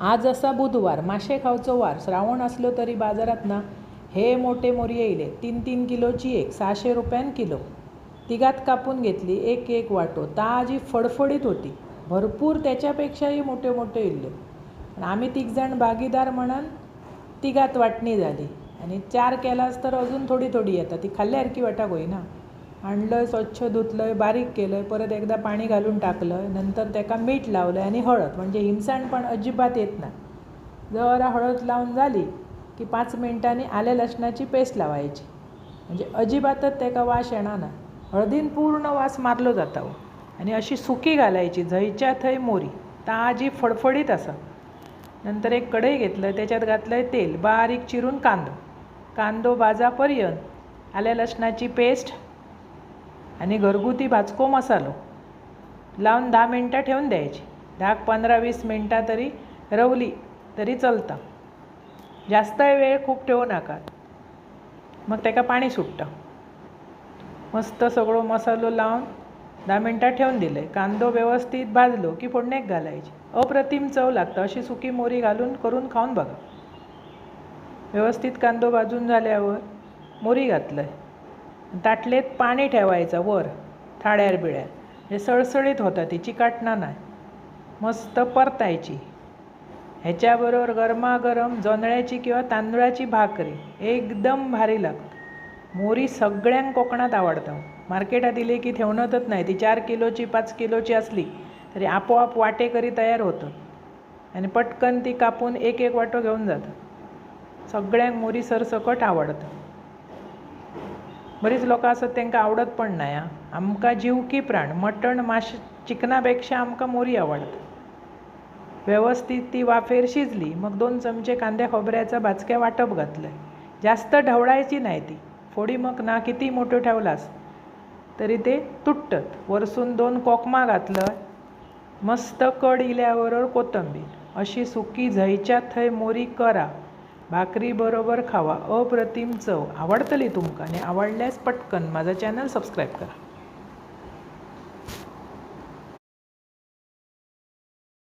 आज असा बुधवार, माशे खावचो वार. श्रावण असलो तरी बाजारात ना हे मोठे मोरी येयले. 3-3 किलोची एक, 600 रुपयान किलो. तिघात कापून घेतली, एक एक वाटो. ताजी फडफडीत होती. भरपूर त्याच्यापेक्षाही मोठे मोठे येयले. पण आम्ही तिघजण भागीदार म्हणून तिघात वाटणी झाली. आणि 4 केलास तर अजून थोडी थोडी येतात. ती खाल्ल्यासारखी वाटाक होईना. आणलं, स्वच्छ धुतलं, बारीक केलं, परत एकदा पाणी घालून टाकलं, नंतर त्याला मीठ लावलं आणि हळद, म्हणजे हिमसाण पण अजिबात येत नाही. जरा हळद लावून झाली की 5 मिनिटांनी आले लसणाची पेस्ट लावायची, म्हणजे अजिबातच त्याला वास येणार ना. हळदीन पूर्ण वास मारलो जाता. आणि अशी सुकी घालायची, झयच्या थंय मोरी ताजी फडफडीत असा. नंतर एक कढई घेतलं, त्याच्यात घातलं तेल, बारीक चिरून कांदो भाजापर्यंत आल्या लसणाची पेस्ट आणि घरगुती भाजको मसालो लावून 10 मिनटं ठेवून द्यायची. 10-15-20 मिनटं तरी रवली तरी चलता. जास्त वेळ खूप ठेवू नका, मग त्याला पाणी सुटतं. मस्त सगळं मसालो लावून 10 मिनटं ठेवून दिले. कांदो व्यवस्थित भाजलो की फोडणीक घालायची. अप्रतिम चव लागतं. अशी सुकी मोरी घालून करून खाऊन बघा. व्यवस्थित कांदो भाजून झाल्यावर मोरी घातलं. ताटलेत पाणी ठेवायचं वर थाळ्यार बिळ्यार, हे सळसळीत होतं, ती चिकाटणार नाही. मस्त परतायची. ह्याच्याबरोबर गरमागरम जोंधळ्याची किंवा तांदळाची भाकरी एकदम भारी लागतं. मोरी सगळ्यांक कोकणात आवडतं. मार्केटात दिली की ठेवणतच नाही. ती 4 किलोची 5 किलोची असली तरी आपोआप वाटेकरी तयार होतं आणि पटकन ती कापून एक एक वाटो घेऊन जातं. सगळ्यांक मोरी सरसकट आवडतं. बरीच लोक असतात त्यांना आवडत पण नाही. आमका जीव की प्राण. मटण माश चिकनापेक्षा आमका मोरी आवडतं. व्यवस्थित ती वाफेर शिजली, मग 2 चमचे कांद्या खोबऱ्याचा भाजक्या वाटप घातलं. जास्त ढवळायची नाही ती फोडी, मग ना किती मोठं ठेवलास तरी ते तुटतात. वरसून 2 कोकमा घातलं. मस्त कड इल्याबरोबर कोथिंबीर. अशी सुकी झयच्या थंय मोरी करा, भाकरी बरोबर खावा. अप्रतिम चव. आवडतली तुमका आणि आवडल्यास पटकन माझा चॅनल सबस्क्राईब करा.